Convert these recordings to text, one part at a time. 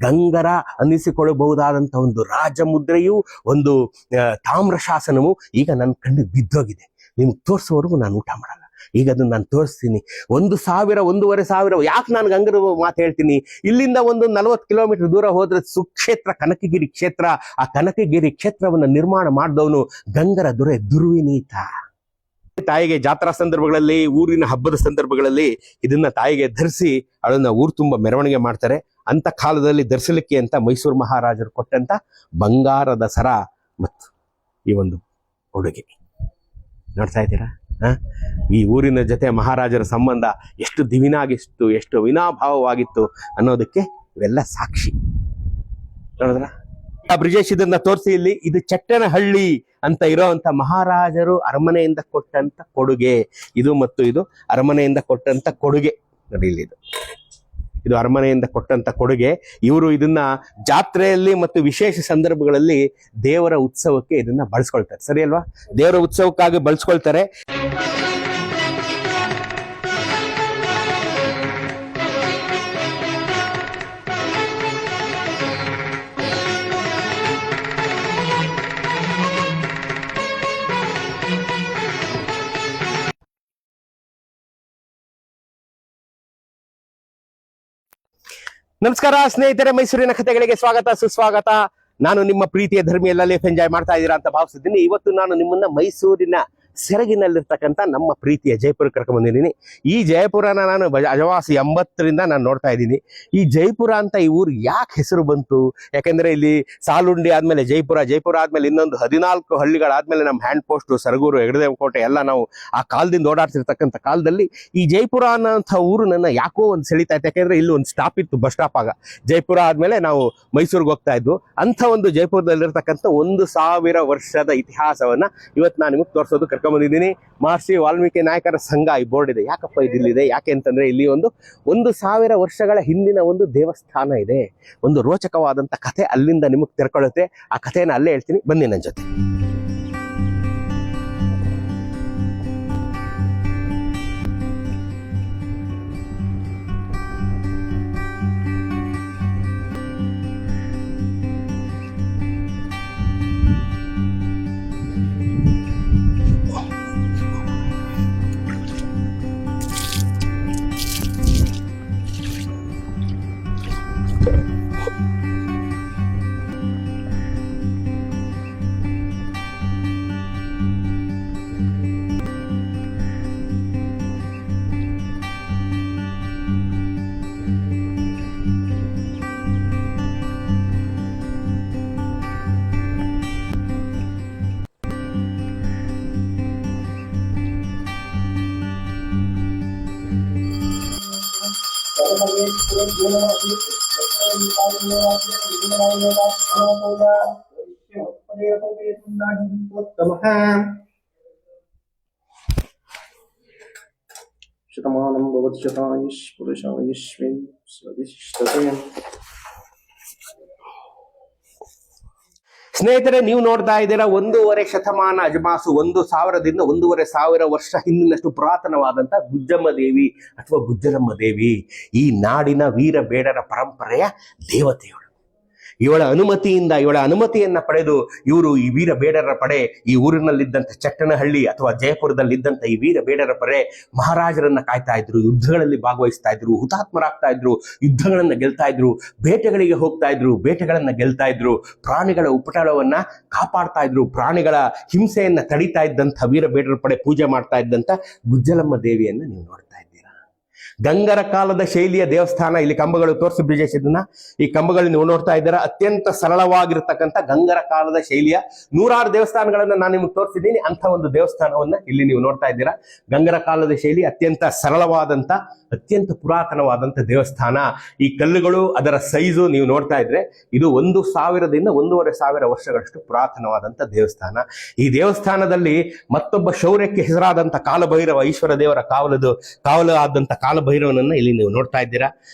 ಗಂಗರ ಅನ್ನಿಸಿಕೊಳ್ಳಬಹುದಾದಂಥ ಒಂದು ರಾಜಮುದ್ರೆಯು, ಒಂದು ತಾಮ್ರ ಶಾಸನವು ಈಗ ನನ್ನ ಕಣ್ಣಿಗೆ ಬಿದ್ದೋಗಿದೆ. ನಿಮ್ಗೆ ತೋರಿಸೋವರೆಗೂ ನಾನು ಊಟ ಮಾಡಲ್ಲ. ಈಗ ಅದನ್ನ ನಾನು ತೋರಿಸ್ತೀನಿ. 1,000 1,500 ಯಾಕೆ ನಾನು ಗಂಗರ ಮಾತು ಹೇಳ್ತೀನಿ? ಇಲ್ಲಿಂದ ಒಂದು 40 ಕಿಲೋಮೀಟರ್ ದೂರ ಹೋದ್ರೆ ಸುಕ್ಷೇತ್ರ ಕನಕಗಿರಿ ಕ್ಷೇತ್ರ. ಆ ಕನಕಗಿರಿ ಕ್ಷೇತ್ರವನ್ನು ನಿರ್ಮಾಣ ಮಾಡಿದವನು ಗಂಗರ ದೊರೆ ದುರ್ವಿನೀತ. ತಾಯಿಗೆ ಜಾತ್ರಾ ಸಂದರ್ಭಗಳಲ್ಲಿ, ಊರಿನ ಹಬ್ಬದ ಸಂದರ್ಭಗಳಲ್ಲಿ ಇದನ್ನ ತಾಯಿಗೆ ಧರಿಸಿ ಅದನ್ನ ಊರು ತುಂಬ ಮೆರವಣಿಗೆ ಮಾಡ್ತಾರೆ. ಅಂತ ಕಾಲದಲ್ಲಿ ಧರಿಸಲಿಕ್ಕೆ ಅಂತ ಮೈಸೂರು ಮಹಾರಾಜರು ಕೊಟ್ಟಂತ ಬಂಗಾರದ ಸರ ಮತ್ತು ಈ ಒಂದು ಉಡುಗೆ ನೋಡ್ತಾ ಇದ್ದೀರಾ. ಈ ಊರಿನ ಜೊತೆ ಮಹಾರಾಜರ ಸಂಬಂಧ ಎಷ್ಟು ದಿವಿನಾಗಿತ್ತು, ಎಷ್ಟು ವಿನಾಭಾವವಾಗಿತ್ತು ಅನ್ನೋದಕ್ಕೆ ಇವೆಲ್ಲ ಸಾಕ್ಷಿ. ನೋಡಿದ್ರ ಬ್ರಿಜೇಶ್ ಇದನ್ನ ತೋರಿಸಿ. ಇಲ್ಲಿ ಇದು ಚಟ್ಟನಹಳ್ಳಿ ಅಂತ ಇರೋಂಥ ಮಹಾರಾಜರು ಅರಮನೆಯಿಂದ ಕೊಟ್ಟಂತ ಕೊಡುಗೆ ಇದು, ಮತ್ತು ಇದು ಅರಮನೆಯಿಂದ ಕೊಟ್ಟಂತ ಕೊಡುಗೆ. ನೋಡಿ ಇಲ್ಲಿ ಇದು ಅರಮನೆಯಿಂದ ಕೊಟ್ಟಂತ ಕೊಡುಗೆ. ಇವರು ಇದನ್ನ ಜಾತ್ರೆಯಲ್ಲಿ ಮತ್ತು ವಿಶೇಷ ಸಂದರ್ಭಗಳಲ್ಲಿ ದೇವರ ಉತ್ಸವಕ್ಕೆ ಇದನ್ನ ಬಳಸ್ಕೊಳ್ತಾರೆ. ಸರಿ ಅಲ್ವಾ? ದೇವರ ಉತ್ಸವಕ್ಕಾಗಿ ಬಳಸ್ಕೊಳ್ತಾರೆ. ನಮಸ್ಕಾರ ಸ್ನೇಹಿತರೆ, ಮೈಸೂರಿನ ಕಥೆಗಳಿಗೆ ಸ್ವಾಗತ ಸುಸ್ವಾಗತ. ನಾನು ನಿಮ್ಮ ಪ್ರೀತಿಯ ಧರ್ಮಿ. ಎಲ್ಲ ಲೈಫ್ ಎಂಜಾಯ್ ಮಾಡ್ತಾ ಇದ್ದೀರಾ ಅಂತ ಭಾವಿಸಿದ್ದೀನಿ. ಇವತ್ತು ನಾನು ನಿಮ್ಮನ್ನ ಮೈಸೂರಿನ ಸೆರಗಿನಲ್ಲಿರ್ತಕ್ಕಂಥ ನಮ್ಮ ಪ್ರೀತಿಯ ಜೈಪುರಕ್ಕೆ ಕರ್ಕೊಂಡ್ ಬಂದಿದ್ದೀನಿ. ಈ ಜಯಪುರನ ನಾನು ಅಜವಾಸಿ 80ರಿಂದ ನಾನು ನೋಡ್ತಾ ಇದ್ದೀನಿ. ಈ ಜೈಪುರ ಅಂತ ಈ ಊರು ಯಾಕೆ ಹೆಸರು ಬಂತು? ಯಾಕೆಂದ್ರೆ ಇಲ್ಲಿ ಸಾಲುಂಡಿ ಆದ್ಮೇಲೆ ಜೈಪುರ, ಜೈಪುರ ಆದ್ಮೇಲೆ ಇನ್ನೊಂದು 14 ಹಳ್ಳಿಗಳಾದ್ಮೇಲೆ ನಮ್ಮ ಹ್ಯಾಂಡ್ ಪೋಸ್ಟ್, ಸರಗೂರು, ಹೆಗಡದೇವಕೋಟೆ ಎಲ್ಲ ನಾವು ಆ ಕಾಲದಿಂದ ಓಡಾಡ್ತಿರ್ತಕ್ಕಂಥ ಕಾಲದಲ್ಲಿ ಈ ಜೈಪುರ ಅನ್ನೋಂಥ ಊರು ನನ್ನ ಯಾಕೋ ಒಂದು ಸೆಳಿತಾ ಇತ್ತು. ಯಾಕೆಂದ್ರೆ ಇಲ್ಲಿ ಒಂದು ಸ್ಟಾಪ್ ಇತ್ತು, ಬಸ್ ಸ್ಟಾಪ್. ಆಗ ಜೈಪುರ ಆದ್ಮೇಲೆ ನಾವು ಮೈಸೂರಿಗೆ ಹೋಗ್ತಾ ಇದ್ವು. ಅಂಥ ಒಂದು ಜೈಪುರದಲ್ಲಿರ್ತಕ್ಕಂಥ 1000 ವರ್ಷದ ಇತಿಹಾಸವನ್ನ ಇವತ್ತು ನಾನು ನಿಮಗೆ ತೋರಿಸೋದು ಬಂದಿದ್ದೀನಿ. ಮಹರ್ಷಿ ವಾಲ್ಮೀಕಿ ನಾಯಕರ ಸಂಘ ಈ ಬೋರ್ಡ್ ಇದೆ. ಯಾಕಪ್ಪ ಇದಿಲ್ಲಿದೆ? ಯಾಕೆ ಅಂತಂದ್ರೆ ಇಲ್ಲಿ 1000 ವರ್ಷಗಳ ಹಿಂದಿನ ಒಂದು ದೇವಸ್ಥಾನ ಇದೆ. ಒಂದು ರೋಚಕವಾದಂತ ಕಥೆ ಅಲ್ಲಿಂದ ನಿಮಗೆ ತೆರ್ಕೊಳ್ಳುತ್ತೆ. ಆ ಕಥೆನ ಅಲ್ಲೇ ಹೇಳ್ತೀನಿ, ಬನ್ನಿ ನನ್ನ ಜೊತೆ. ಶತಮಾನಂ ಭವತಿ ಶತಾಯುಷ್ ಪುರುಷಾಯುಷ್ವೇನ್ ಸ್ವದಿಷ್ಠತೆ. ಸ್ನೇಹಿತರೆ, ನೀವು ನೋಡ್ತಾ ಇದ್ದೀರಾ 1.5 ಶತಮಾನ ಅಜಮಾಸು, 1000ದಿಂದ 1,500 ವರ್ಷ ಹಿಂದಿನಷ್ಟು ಪುರಾತನವಾದಂತ ಗುಜ್ಜಮ್ಮ ದೇವಿ ಅಥವಾ ಗುಜ್ಜಲಮ್ಮ ದೇವಿ ಈ ನಾಡಿನ ವೀರ ಬೇಡರ ಪರಂಪರೆಯ ದೇವತೆಯಳು. ಇವಳ ಅನುಮತಿಯನ್ನ ಪಡೆದು ಇವರು ಈ ವೀರ ಬೇಡರ ಪಡೆ ಈ ಊರಿನಲ್ಲಿದ್ದಂಥ ಚಟ್ಟನಹಳ್ಳಿ ಅಥವಾ ಜಯಪುರದಲ್ಲಿದ್ದಂಥ ಈ ವೀರ ಬೇಡರ ಪಡೆ ಮಹಾರಾಜರನ್ನ ಕಾಯ್ತಾ ಇದ್ರು, ಯುದ್ಧಗಳಲ್ಲಿ ಭಾಗವಹಿಸ್ತಾ ಇದ್ರು, ಹುತಾತ್ಮರಾಗ್ತಾ ಇದ್ರು, ಯುದ್ಧಗಳನ್ನ ಗೆಲ್ತಾ ಇದ್ರು, ಬೇಟೆಗಳಿಗೆ ಹೋಗ್ತಾ ಇದ್ರು, ಬೇಟೆಗಳನ್ನ ಗೆಲ್ತಾ ಇದ್ರು, ಪ್ರಾಣಿಗಳ ಉಪಟಳವನ್ನ ಕಾಪಾಡ್ತಾ ಇದ್ರು, ಪ್ರಾಣಿಗಳ ಹಿಂಸೆಯನ್ನ ತಡಿತಾ ಇದ್ದಂಥ ವೀರ ಬೇಡರ ಪಡೆ ಪೂಜೆ ಮಾಡ್ತಾ ಇದ್ದಂಥ ಗುಜ್ಜಲಮ್ಮ ದೇವಿಯನ್ನ ನೀವು ನೋಡ್ತಾ ಇದ್ದೀರಾ. ಗಂಗರ ಕಾಲದ ಶೈಲಿಯ ದೇವಸ್ಥಾನ. ಇಲ್ಲಿ ಕಂಬಗಳು ತೋರಿಸಿ ಬ್ರಿಜೇಶ್, ಇದನ್ನ ಈ ಕಂಬಗಳು ನೀವು ನೋಡ್ತಾ ಇದ್ದೀರಾ. ಅತ್ಯಂತ ಸರಳವಾಗಿರ್ತಕ್ಕಂಥ ಗಂಗರ ಕಾಲದ ಶೈಲಿಯ 100 ದೇವಸ್ಥಾನಗಳನ್ನ ನಾನು ನಿಮ್ಗೆ ತೋರಿಸಿದ್ದೀನಿ. ಅಂತ ಒಂದು ದೇವಸ್ಥಾನವನ್ನ ಇಲ್ಲಿ ನೀವು ನೋಡ್ತಾ ಇದ್ದೀರಾ. ಗಂಗರ ಕಾಲದ ಶೈಲಿ, ಅತ್ಯಂತ ಸರಳವಾದಂತ, ಅತ್ಯಂತ ಪುರಾತನವಾದಂತ ದೇವಸ್ಥಾನ. ಈ ಕಲ್ಲುಗಳು, ಅದರ ಸೈಜು ನೀವು ನೋಡ್ತಾ ಇದ್ರೆ ಇದು 1000ದಿಂದ 1,500 ವರ್ಷಗಳಷ್ಟು ಪುರಾತನವಾದಂತ ದೇವಸ್ಥಾನ. ಈ ದೇವಸ್ಥಾನದಲ್ಲಿ ಮತ್ತೊಬ್ಬ ಶೌರ್ಯಕ್ಕೆ ಹೆಸರಾದಂತ ಕಾಲಭೈರವ, ಈಶ್ವರ ದೇವರ ಕಾವಲು ಆದಂತ ಕಾಲಭೈರವನನ್ನ ಇಲ್ಲಿ ನೀವು ನೋಡ್ತಾ ಇದ್ದೀರಾ.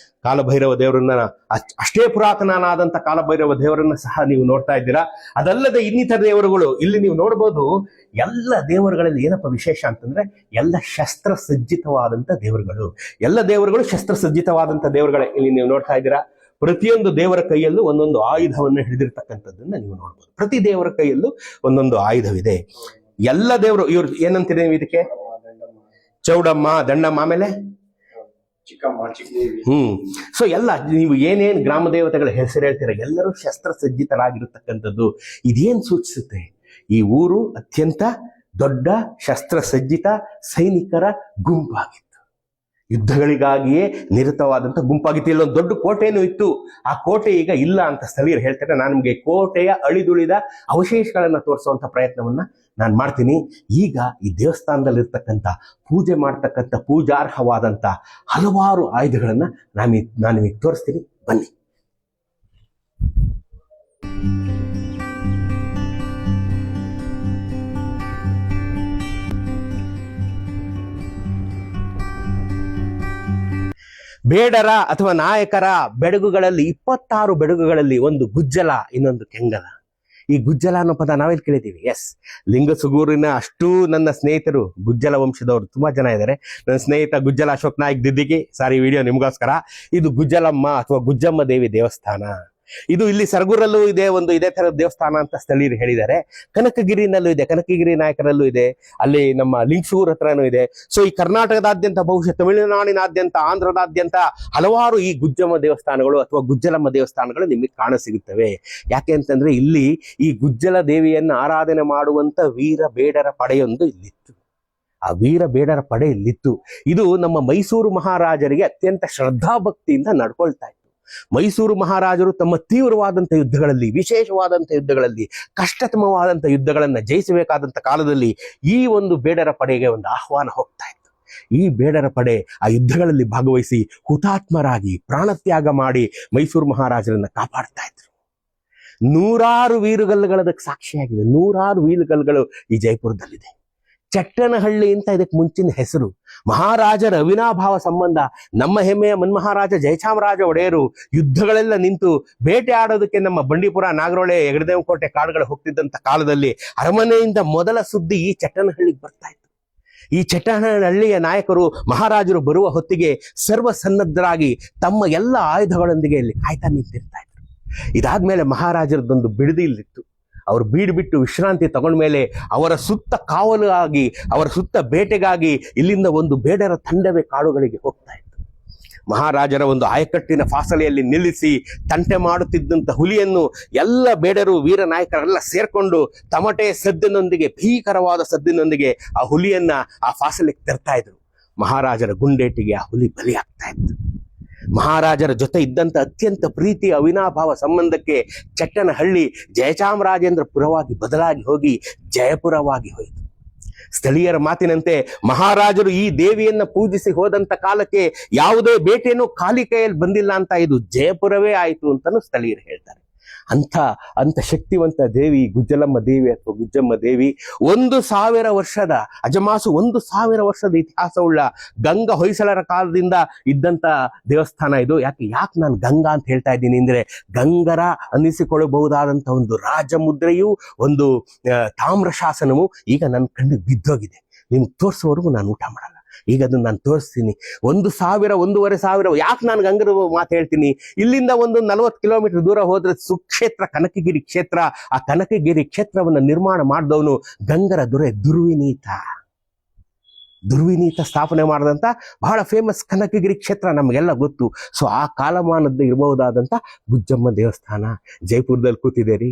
ಕಾಲಭೈರವ ದೇವರನ್ನ, ಅಷ್ಟೇ ಪುರಾತನನಾದಂತ ಕಾಲಭೈರವ ದೇವರನ್ನ ಸಹ ನೀವು ನೋಡ್ತಾ ಇದ್ದೀರಾ. ಅದಲ್ಲದೆ ಇನ್ನಿತರ ದೇವರುಗಳು ಇಲ್ಲಿ ನೀವು ನೋಡ್ಬೋದು. ಎಲ್ಲ ದೇವರುಗಳಲ್ಲಿ ಏನಪ್ಪ ವಿಶೇಷ ಅಂತಂದ್ರೆ ಎಲ್ಲ ಶಸ್ತ್ರಸಜ್ಜಿತವಾದಂತ ದೇವರುಗಳು. ಎಲ್ಲ ದೇವರುಗಳು ಶಸ್ತ್ರಸಜ್ಜಿತವಾದಂತ ದೇವರುಗಳೇ ಇಲ್ಲಿ ನೀವು ನೋಡ್ತಾ ಇದ್ದೀರಾ. ಪ್ರತಿಯೊಂದು ದೇವರ ಕೈಯಲ್ಲೂ ಒಂದೊಂದು ಆಯುಧವನ್ನು ಹಿಡಿದಿರ್ತಕ್ಕಂಥದ್ದನ್ನ ನೀವು ನೋಡ್ಬೋದು. ಪ್ರತಿ ದೇವರ ಕೈಯಲ್ಲೂ ಒಂದೊಂದು ಆಯುಧವಿದೆ. ಎಲ್ಲ ದೇವರು ಇವ್ರು ಏನಂತೀರಿ ನೀವು ಇದಕ್ಕೆ? ಚೌಡಮ್ಮ, ದಂಡಮ್ಮ, ಆಮೇಲೆ ಸೊ ಎಲ್ಲ ನೀವು ಏನೇನ್ ಗ್ರಾಮ ದೇವತೆಗಳ ಹೆಸರು ಹೇಳ್ತೀರ ಎಲ್ಲರೂ ಶಸ್ತ್ರಸಜ್ಜಿತರಾಗಿರತಕ್ಕಂಥದ್ದು. ಇದೇನ್ ಸೂಚಿಸುತ್ತೆ? ಈ ಊರು ಅತ್ಯಂತ ದೊಡ್ಡ ಶಸ್ತ್ರಸಜ್ಜಿತ ಸೈನಿಕರ ಗುಂಪಾಗಿತ್ತು. ಯುದ್ಧಗಳಿಗಾಗಿಯೇ ನಿರತವಾದಂತ ಗುಂಪಾಗಿತ್ತು. ಇಲ್ಲೊಂದು ದೊಡ್ಡ ಕೋಟೆನೂ ಇತ್ತು. ಆ ಕೋಟೆ ಈಗ ಇಲ್ಲ ಅಂತ ಸ್ಥಳೀಯರು ಹೇಳ್ತಾರೆ. ನಾನು ನಿಮಗೆ ಕೋಟೆಯ ಅಳಿದುಳಿದ ಅವಶೇಷಗಳನ್ನ ತೋರಿಸುವಂತ ಪ್ರಯತ್ನವನ್ನ ನಾನು ಮಾಡ್ತೀನಿ. ಈಗ ಈ ದೇವಸ್ಥಾನದಲ್ಲಿರ್ತಕ್ಕಂಥ ಪೂಜೆ ಮಾಡ್ತಕ್ಕಂಥ ಪೂಜಾರ್ಹವಾದಂಥ ಹಲವಾರು ಆಯುಧಗಳನ್ನ ನಾನು ನಿಮಗೆ ತೋರಿಸ್ತೀನಿ, ಬನ್ನಿ. ಬೇಡರ ಅಥವಾ ನಾಯಕರ ಬೆಡಗುಗಳಲ್ಲಿ 26 ಬೆಡಗುಗಳಲ್ಲಿ ಒಂದು ಗುಜ್ಜಲ, ಇನ್ನೊಂದು ಕೆಂಗಲ. ಈ ಗುಜ್ಜಲ ಅನ್ನೋ ಪದ ನಾವೆಲ್ಲಿ ಕೇಳಿದ್ದೀವಿ? ಎಸ್, ಲಿಂಗಸುಗೂರಿನ ಅಷ್ಟೂ ನನ್ನ ಸ್ನೇಹಿತರು ಗುಜ್ಜಲ ವಂಶದವರು ತುಂಬಾ ಜನ ಇದ್ದಾರೆ. ನನ್ನ ಸ್ನೇಹಿತ ಗುಜ್ಜಲ ಅಶೋಕ್ ನಾಯ್ಕ್ ದಿದ್ದಿಗಿ, ಸಾರಿ ವಿಡಿಯೋ ನಿಮಗೋಸ್ಕರ. ಇದು ಗುಜ್ಜಲಮ್ಮ ಅಥವಾ ಗುಜ್ಜಮ್ಮ ದೇವಿ ದೇವಸ್ಥಾನ. ಇದು ಇಲ್ಲಿ ಸರಗೂರಲ್ಲೂ ಇದೆ, ಇದೇ ತರದ ದೇವಸ್ಥಾನ ಅಂತ ಸ್ಥಳೀಯರು ಹೇಳಿದ್ದಾರೆ. ಕನಕಗಿರಿನಲ್ಲೂ ಇದೆ, ಕನಕಗಿರಿ ನಾಯಕರಲ್ಲೂ ಇದೆ, ಅಲ್ಲಿ ನಮ್ಮ ಲಿಂಗಸೂರ್ ಹತ್ರನೂ ಇದೆ. ಸೊ ಈ ಕರ್ನಾಟಕದಾದ್ಯಂತ, ಬಹುಶಃ ತಮಿಳುನಾಡಿನಾದ್ಯಂತ, ಆಂಧ್ರದಾದ್ಯಂತ ಹಲವಾರು ಈ ಗುಜ್ಜಮ್ಮ ದೇವಸ್ಥಾನಗಳು ಅಥವಾ ಗುಜ್ಜಲಮ್ಮ ದೇವಸ್ಥಾನಗಳು ನಿಮಗೆ ಕಾಣಸಿಗುತ್ತವೆ. ಯಾಕೆ ಅಂತಂದ್ರೆ ಇಲ್ಲಿ ಈ ಗುಜ್ಜಲ ದೇವಿಯನ್ನು ಆರಾಧನೆ ಮಾಡುವಂತ ವೀರ ಬೇಡರ ಪಡೆಯೊಂದು ಇಲ್ಲಿತ್ತು. ಆ ವೀರ ಬೇಡರ ಪಡೆ ಇಲ್ಲಿತ್ತು. ಇದು ನಮ್ಮ ಮೈಸೂರು ಮಹಾರಾಜರಿಗೆ ಅತ್ಯಂತ ಶ್ರದ್ಧಾಭಕ್ತಿಯಿಂದ ನಡ್ಕೊಳ್ತಾ ಇತ್ತು. ಮೈಸೂರು ಮಹಾರಾಜರು ತಮ್ಮ ತೀವ್ರವಾದಂಥ ಯುದ್ಧಗಳಲ್ಲಿ, ವಿಶೇಷವಾದಂಥ ಯುದ್ಧಗಳಲ್ಲಿ, ಕಷ್ಟತಮವಾದಂಥ ಯುದ್ಧಗಳನ್ನ ಜಯಿಸಬೇಕಾದಂಥ ಕಾಲದಲ್ಲಿ ಈ ಒಂದು ಬೇಡರ ಪಡೆಗೆ ಒಂದು ಆಹ್ವಾನ ಹೋಗ್ತಾ ಇತ್ತು. ಈ ಬೇಡರ ಪಡೆ ಆ ಯುದ್ಧಗಳಲ್ಲಿ ಭಾಗವಹಿಸಿ ಹುತಾತ್ಮರಾಗಿ ಪ್ರಾಣತ್ಯಾಗ ಮಾಡಿ ಮೈಸೂರು ಮಹಾರಾಜರನ್ನ ಕಾಪಾಡ್ತಾ ಇದ್ರು. 100 ವೀರುಗಲ್ಲುಗಳದಕ್ಕೆ ಸಾಕ್ಷಿಯಾಗಿದೆ. 100 ವೀರುಗಲ್ಲುಗಳು ಈ ಜೈಪುರದಲ್ಲಿದೆ. ಚಟ್ಟನಹಳ್ಳಿ ಅಂತ ಇದಕ್ಕೆ ಮುಂಚಿನ ಹೆಸರು. ಮಹಾರಾಜರ ಅವಿನಾಭಾವ ಸಂಬಂಧ. ನಮ್ಮ ಹೆಮ್ಮೆಯ ಮನ್ಮಹಾರಾಜ ಜಯಚಾಮರಾಜ ಒಡೆಯರು ಯುದ್ಧಗಳೆಲ್ಲ ನಿಂತು ಬೇಟೆ ಆಡೋದಕ್ಕೆ ನಮ್ಮ ಬಂಡೀಪುರ, ನಾಗರೋಳೆ, ಹೆಗಡದೇವಕೋಟೆ ಕಾಡುಗಳು ಹೋಗ್ತಿದ್ದಂತ ಕಾಲದಲ್ಲಿ ಅರಮನೆಯಿಂದ ಮೊದಲ ಸುದ್ದಿ ಈ ಚಟ್ಟನಹಳ್ಳಿಗೆ ಬರ್ತಾ ಇತ್ತು. ಈ ಚಟ್ಟನಹಳ್ಳಿಯ ನಾಯಕರು ಮಹಾರಾಜರು ಬರುವ ಹೊತ್ತಿಗೆ ಸರ್ವಸನ್ನದ್ಧರಾಗಿ ತಮ್ಮ ಎಲ್ಲ ಆಯುಧಗಳೊಂದಿಗೆ ಇಲ್ಲಿ ಕಾಯ್ತಾ ನಿಂತಿರ್ತಾ ಇದ್ರು. ಇದಾದ್ಮೇಲೆ ಮಹಾರಾಜರದೊಂದು ಬಿಡದಿ ಇಲ್ಲಿತ್ತು. ಅವರು ಬೀಡು ಬಿಟ್ಟು ವಿಶ್ರಾಂತಿ ತಗೊಂಡ್ಮೇಲೆ ಅವರ ಸುತ್ತ ಕಾವಲು ಆಗಿ, ಅವರ ಸುತ್ತ ಬೇಟೆಗಾಗಿ ಇಲ್ಲಿಂದ ಒಂದು ಬೇಡರ ತಂಡವೇ ಕಾಡುಗಳಿಗೆ ಹೋಗ್ತಾ ಇತ್ತು. ಮಹಾರಾಜರ ಒಂದು ಆಯಕಟ್ಟಿನ ಫಾಸಲೆಯಲ್ಲಿ ನಿಲ್ಲಿಸಿ ತಂಟೆ ಮಾಡುತ್ತಿದ್ದಂಥ ಹುಲಿಯನ್ನು ಎಲ್ಲ ಬೇಡರು, ವೀರ ನಾಯಕರೆಲ್ಲ ಸೇರ್ಕೊಂಡು ತಮಟೆ ಸದ್ದಿನೊಂದಿಗೆ, ಭೀಕರವಾದ ಸದ್ದಿನೊಂದಿಗೆ ಆ ಹುಲಿಯನ್ನ ಆ ಫಾಸಲೆಗೆ ತರ್ತಾ ಇದ್ರು. ಮಹಾರಾಜರ ಗುಂಡೇಟಿಗೆ ಆ ಹುಲಿ ಬಲಿಯಾಗ್ತಾ ಇತ್ತು. ಮಹಾರಾಜರ ಜೊತೆ ಇದ್ದಂತ ಅತ್ಯಂತ ಪ್ರೀತಿ, ಅವಿನಾಭಾವ ಸಂಬಂಧಕ್ಕೆ ಚಟ್ಟನಹಳ್ಳಿ ಜಯಚಾಮರಾಜೇಂದ್ರ ಪುರವಾಗಿ ಬದಲಾಗಿ ಹೋಗಿ ಜಯಪುರವಾಗಿ ಹೋಯಿತು. ಸ್ಥಳೀಯರ ಮಾತಿನಂತೆ ಮಹಾರಾಜರು ಈ ದೇವಿಯನ್ನ ಪೂಜಿಸಿ ಹೋದಂತ ಕಾಲಕ್ಕೆ ಯಾವುದೇ ಬೇಟೆನೂ ಖಾಲಿ ಕೈಯಲ್ಲಿ ಬಂದಿಲ್ಲ ಅಂತ ಇದು ಜಯಪುರವೇ ಆಯಿತು ಅಂತಾನು ಸ್ಥಳೀಯರು ಹೇಳ್ತಾರೆ. ಅಂತ ಶಕ್ತಿವಂತ ದೇವಿ ಗುಜ್ಜಲಮ್ಮ ದೇವಿ ಅಥವಾ ಗುಜ್ಜಮ್ಮ ದೇವಿ 1000 ವರ್ಷದ ಅಜಮಾಸು, 1000 ವರ್ಷದ ಇತಿಹಾಸವುಳ್ಳ ಗಂಗಾ ಹೊಯ್ಸಳರ ಕಾಲದಿಂದ ಇದ್ದಂತ ದೇವಸ್ಥಾನ ಇದು. ಯಾಕೆ ನಾನು ಗಂಗಾ ಅಂತ ಹೇಳ್ತಾ ಇದ್ದೀನಿ ಅಂದ್ರೆ, ಗಂಗರ ಅನ್ನಿಸಿಕೊಳ್ಳಬಹುದಾದಂತ ಒಂದು ರಾಜಮುದ್ರೆಯು, ಒಂದು ತಾಮ್ರ ಶಾಸನವು ಈಗ ನನ್ನ ಕಣ್ಣಿಗೆ ಬಿದ್ದೋಗಿದೆ. ನಿಮ್ಗೆ ತೋರಿಸೋವರೆಗೂ ನಾನು ಊಟ ಮಾಡಲ್ಲ. ಈಗ ಅದನ್ನ ನಾನು ತೋರಿಸ್ತೀನಿ. 1000, 1500. ಯಾಕೆ ನಾನು ಗಂಗರ ಮಾತು ಹೇಳ್ತೀನಿ? ಇಲ್ಲಿಂದ ಒಂದು 40 ಕಿಲೋಮೀಟರ್ ದೂರ ಹೋದ್ರೆ ಸುಕ್ಷೇತ್ರ ಕನಕಗಿರಿ ಕ್ಷೇತ್ರ. ಆ ಕನಕಗಿರಿ ಕ್ಷೇತ್ರವನ್ನು ನಿರ್ಮಾಣ ಮಾಡಿದವನು ಗಂಗರ ದೊರೆ ದುರ್ವಿನೀತ ಸ್ಥಾಪನೆ ಮಾಡಿದಂತ ಬಹಳ ಫೇಮಸ್ ಕನಕಗಿರಿ ಕ್ಷೇತ್ರ ನಮಗೆಲ್ಲ ಗೊತ್ತು. ಸೊ ಆ ಕಾಲಮಾನದ ಇರಬಹುದಾದಂತ ಗುಜ್ಜಮ್ಮ ದೇವಸ್ಥಾನ ಜೈಪುರದಲ್ಲಿ ಕೂತಿದೆ ರೀ.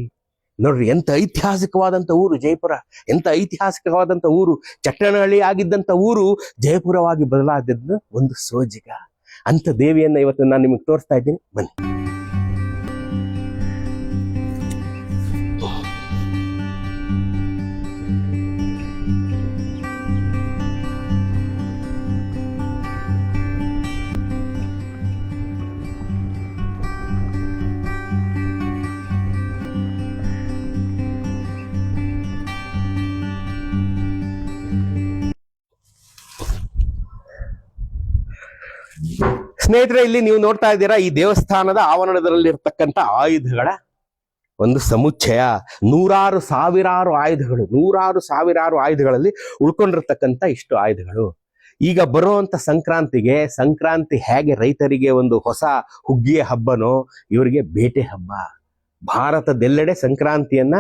ನೋಡ್ರಿ, ಎಂತ ಐತಿಹಾಸಿಕವಾದಂಥ ಊರು ಜಯಪುರ, ಎಂತ ಐತಿಹಾಸಿಕವಾದಂಥ ಊರು. ಚಟ್ಟನಹಳ್ಳಿ ಆಗಿದ್ದಂಥ ಊರು ಜಯಪುರವಾಗಿ ಬದಲಾದದ್ದು ಒಂದು ಸೋಜಿಗ. ಅಂತ ದೇವಿಯನ್ನ ಇವತ್ತು ನಾನು ನಿಮಗೆ ತೋರಿಸ್ತಾ ಇದ್ದೀನಿ, ಬನ್ನಿ. ಸ್ನೇಹಿತರೆ, ಇಲ್ಲಿ ನೀವು ನೋಡ್ತಾ ಇದ್ದೀರಾ ಈ ದೇವಸ್ಥಾನದ ಆವರಣದಲ್ಲಿರ್ತಕ್ಕಂಥ ಆಯುಧಗಳ ಒಂದು ಸಮುಚ್ಚಯ. 100,000 ಆಯುಧಗಳು, 100,000 ಆಯುಧಗಳಲ್ಲಿ ಉಳ್ಕೊಂಡಿರ್ತಕ್ಕಂಥ ಇಷ್ಟು ಆಯುಧಗಳು. ಈಗ ಬರುವಂತ ಸಂಕ್ರಾಂತಿ ಹೇಗೆ ರೈತರಿಗೆ ಒಂದು ಹೊಸ ಹುಗ್ಗಿಯ ಹಬ್ಬನೋ, ಇವರಿಗೆ ಬೇಟೆ ಹಬ್ಬ. ಭಾರತದೆಲ್ಲೆಡೆ ಸಂಕ್ರಾಂತಿಯನ್ನ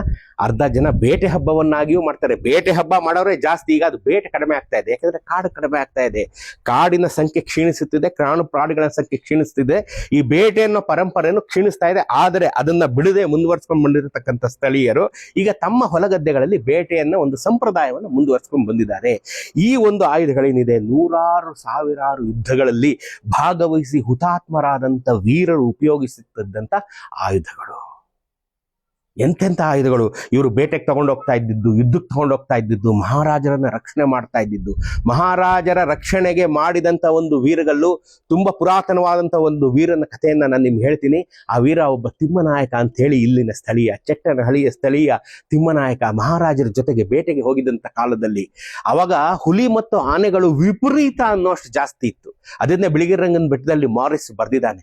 ಅರ್ಧ ಜನ ಬೇಟೆ ಹಬ್ಬವನ್ನಾಗಿಯೂ ಮಾಡ್ತಾರೆ. ಬೇಟೆ ಹಬ್ಬ ಮಾಡೋರೇ ಜಾಸ್ತಿ. ಈಗ ಅದು ಬೇಟೆ ಕಡಿಮೆ ಆಗ್ತಾ ಇದೆ, ಯಾಕಂದ್ರೆ ಕಾಡು ಕಡಿಮೆ ಆಗ್ತಾ ಇದೆ, ಕಾಡಿನ ಸಂಖ್ಯೆ ಕ್ಷೀಣಿಸುತ್ತಿದೆ, ಪ್ರಾಣಿಗಳ ಸಂಖ್ಯೆ ಕ್ಷೀಣಿಸುತ್ತಿದೆ. ಈ ಬೇಟೆ ಅನ್ನೋ ಪರಂಪರೆಯನ್ನು ಕ್ಷೀಣಿಸ್ತಾ ಇದೆ. ಆದರೆ ಅದನ್ನ ಬಿಡದೆ ಮುಂದುವರ್ಸ್ಕೊಂಡು ಬಂದಿರತಕ್ಕಂಥ ಸ್ಥಳೀಯರು ಈಗ ತಮ್ಮ ಹೊಲಗದ್ದೆಗಳಲ್ಲಿ ಬೇಟೆಯನ್ನ ಒಂದು ಸಂಪ್ರದಾಯವನ್ನು ಮುಂದುವರ್ಸ್ಕೊಂಡು ಬಂದಿದ್ದಾರೆ. ಈ ಒಂದು ಆಯುಧಗಳೇನಿದೆ, ನೂರಾರು ಸಾವಿರಾರು ಯುದ್ಧಗಳಲ್ಲಿ ಭಾಗವಹಿಸಿ ಹುತಾತ್ಮರಾದಂಥ ವೀರರು ಉಪಯೋಗಿಸುತ್ತಿದ್ದಂಥ ಆಯುಧಗಳು. ಎಂತೆಂಥ ಆಯುಧಗಳು! ಇವರು ಬೇಟೆಗೆ ತಗೊಂಡೋಗ್ತಾ ಇದ್ದಿದ್ದು, ಯುದ್ಧಕ್ಕೆ ತಗೊಂಡೋಗ್ತಾ ಇದ್ದಿದ್ದು, ಮಹಾರಾಜರನ್ನ ರಕ್ಷಣೆ ಮಾಡ್ತಾ ಇದ್ದಿದ್ದು. ಮಹಾರಾಜರ ರಕ್ಷಣೆಗೆ ಮಾಡಿದಂಥ ಒಂದು ವೀರಗಲ್ಲು, ತುಂಬಾ ಪುರಾತನವಾದಂಥ ಒಂದು ವೀರನ ಕಥೆಯನ್ನ ನಾನು ನಿಮ್ಗೆ ಹೇಳ್ತೀನಿ. ಆ ವೀರ ಒಬ್ಬ ತಿಮ್ಮನಾಯಕ ಅಂತ ಹೇಳಿ, ಇಲ್ಲಿನ ಸ್ಥಳೀಯ ಚೆಟ್ಟನಹಳ್ಳಿಯ ಸ್ಥಳೀಯ ತಿಮ್ಮನಾಯಕ ಮಹಾರಾಜರ ಜೊತೆಗೆ ಬೇಟೆಗೆ ಹೋಗಿದ್ದಂಥ ಕಾಲದಲ್ಲಿ ಅವಾಗ ಹುಲಿ ಮತ್ತು ಆನೆಗಳು ವಿಪರೀತ ಅನ್ನೋಷ್ಟು ಜಾಸ್ತಿ ಇತ್ತು. ಅದನ್ನೇ ಬಿಳಿಗಿರಿರಂಗನ ಬೆಟ್ಟದಲ್ಲಿ ಮಾರಿಸ್ ಬರ್ದಿದ್ದಾನೆ.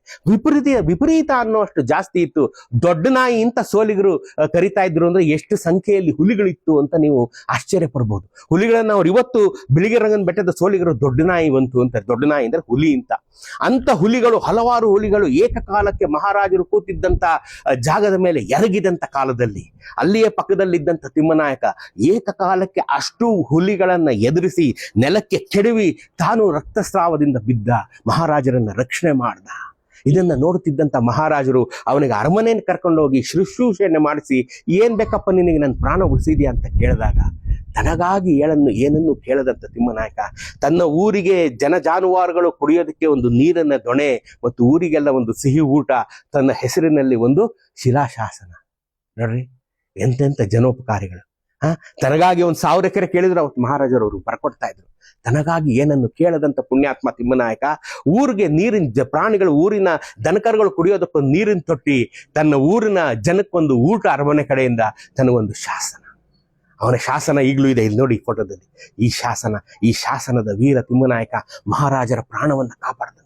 ವಿಪರೀತ ಅನ್ನೋಷ್ಟು ಜಾಸ್ತಿ ಇತ್ತು. ದೊಡ್ಡ ನಾಯಿ ಇಂತ ಸೋಲಿಗರು ಕರಿತಾ ಇದ್ರು ಅಂದ್ರೆ ಎಷ್ಟು ಸಂಖ್ಯೆಯಲ್ಲಿ ಹುಲಿಗಳಿತ್ತು ಅಂತ ನೀವು ಆಶ್ಚರ್ಯ ಪಡ್ಬೋದು. ಹುಲಿಗಳನ್ನ ಅವ್ರು ಇವತ್ತು ಬಿಳಿಗಿರಿರಂಗನ ಬೆಟ್ಟದ ಸೋಲಿಗರು ದೊಡ್ಡ ನಾಯಿ ಬಂತು ಅಂತಾರೆ. ದೊಡ್ಡ ನಾಯಿ ಅಂದ್ರೆ ಹುಲಿ ಅಂತ ಹುಲಿಗಳು, ಹಲವಾರು ಹುಲಿಗಳು ಏಕಕಾಲಕ್ಕೆ ಮಹಾರಾಜರು ಕೂತಿದ್ದಂತ ಜಾಗದ ಮೇಲೆ ಎರಗಿದಂತ ಕಾಲದಲ್ಲಿ ಅಲ್ಲಿಯೇ ಪಕ್ಕದಲ್ಲಿದ್ದಂಥ ತಿಮ್ಮನಾಯಕ ಏಕಕಾಲಕ್ಕೆ ಅಷ್ಟು ಹುಲಿಗಳನ್ನ ಎದುರಿಸಿ ನೆಲಕ್ಕೆ ಕೆಡವಿ ತಾನು ರಕ್ತಸ್ರಾವದಿಂದ ಬಿದ್ದ ಮಹಾರಾಜರನ್ನ ರಕ್ಷಣೆ ಮಾಡ್ದ. ಇದನ್ನ ನೋಡುತ್ತಿದ್ದಂಥ ಮಹಾರಾಜರು ಅವನಿಗೆ ಅರಮನೆಯನ್ನು ಕರ್ಕೊಂಡೋಗಿ ಶುಶ್ರೂಷೆಯನ್ನು ಮಾಡಿಸಿ, ಏನ್ ಬೇಕಪ್ಪ ನಿನಗೆ ನನ್ನ ಪ್ರಾಣ ಉಳಿಸಿದ್ಯಾ ಅಂತ ಕೇಳಿದಾಗ ತನಗಾಗಿ ಏನನ್ನು ಕೇಳದಂತ ತಿಮ್ಮನಾಯಕ ತನ್ನ ಊರಿಗೆ ಜಾನುವಾರುಗಳು ಕುಡಿಯೋದಕ್ಕೆ ಒಂದು ನೀರನ್ನ ದೊಣೆ ಮತ್ತು ಊರಿಗೆಲ್ಲ ಒಂದು ಸಿಹಿ ಊಟ, ತನ್ನ ಹೆಸರಿನಲ್ಲಿ ಒಂದು ಶಿಲಾಶಾಸನ. ನೋಡ್ರಿ ಎಂತೆಂಥ ಜನೋಪಕಾರಿಗಳು. ತನಗಾಗಿ 1,000 ಎಕರೆ ಕೇಳಿದ್ರು ಅವತ್ತು ಮಹಾರಾಜರವರು ಬರ್ಕೊಡ್ತಾ ಇದ್ರು. ತನಗಾಗಿ ಏನನ್ನು ಕೇಳದಂತ ಪುಣ್ಯಾತ್ಮ ತಿಮ್ಮನಾಯಕ ಊರಿಗೆ ನೀರಿನ ಪ್ರಾಣಿಗಳು, ಊರಿನ ದನಕರುಗಳು ಕುಡಿಯೋದಕ್ಕೊಂದು ನೀರಿನ ತೊಟ್ಟಿ, ತನ್ನ ಊರಿನ ಜನಕ್ಕೊಂದು ಊಟ ಅರಮನೆ ಕಡೆಯಿಂದ ತನಗೊಂದು ಶಾಸನ. ಅವನ ಶಾಸನ ಈಗಲೂ ಇದೆ, ಇಲ್ಲಿ ನೋಡಿ ಫೋಟೋದಲ್ಲಿ. ಈ ಶಾಸನದ ವೀರ ತಿಮ್ಮನಾಯಕ ಮಹಾರಾಜರ ಪ್ರಾಣವನ್ನು ಕಾಪಾಡಿದಂತ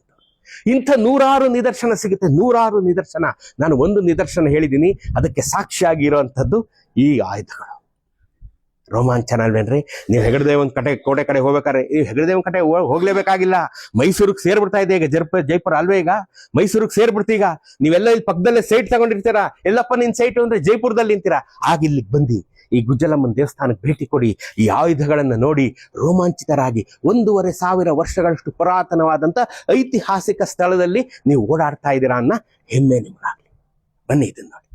ಇಂಥ ನೂರಾರು ನಿದರ್ಶನ ಸಿಗುತ್ತೆ, ನೂರಾರು ನಿದರ್ಶನ. ನಾನು ಒಂದು ನಿದರ್ಶನ ಹೇಳಿದ್ದೀನಿ, ಅದಕ್ಕೆ ಸಾಕ್ಷಿಯಾಗಿ ಇರುವಂಥದ್ದು ಈ ಆಯುಧಗಳು. ರೋಮಾಂಚನ ಅಲ್ವೇನ್ರಿ? ನೀವು ಹೆಗಡದೇವನ ಕೋಟೆ ಕಡೆ ಹೋಗ್ಬೇಕಾದ್ರೆ ಈ ಹೆಗಡದೇವನ ಕಡೆ ಹೋಗ್ಲೇಬೇಕಾಗಿಲ್ಲ, ಮೈಸೂರಿಗೆ ಸೇರ್ಬಿಡ್ತಾ ಇದೆ ಈಗ. ಜೈಪುರ ಅಲ್ವೇ ಈಗ? ಮೈಸೂರಿಗೆ ಸೇರ್ಬಿಡ್ತೀಗ. ನೀವೆಲ್ಲ ಇಲ್ಲಿ ಪಕ್ಕದಲ್ಲೇ ಸೈಟ್ ತಗೊಂಡಿರ್ತೀರಾ. ಎಲ್ಲಪ್ಪ ನಿನ್ ಸೈಟ್ ಅಂದ್ರೆ ಜೈಪುರದಲ್ಲಿ ನಿಂತೀರಾ. ಆಗ ಇಲ್ಲಿಗೆ ಬಂದು ಈ ಗುಜ್ಜಲಮ್ಮನ ದೇವಸ್ಥಾನಕ್ಕೆ ಭೇಟಿ ಕೊಡಿ, ಈ ಆಯುಧಗಳನ್ನ ನೋಡಿ ರೋಮಾಂಚಿತರಾಗಿ 1,500 ವರ್ಷಗಳಷ್ಟು ಪುರಾತನವಾದಂತ ಐತಿಹಾಸಿಕ ಸ್ಥಳದಲ್ಲಿ ನೀವು ಓಡಾಡ್ತಾ ಇದ್ದೀರಾ ಅನ್ನೋ ಹೆಮ್ಮೆ ನಿಮ್ಗಾಗ್ಲಿ. ಬನ್ನಿ ಇದನ್ನ ನೋಡಿ.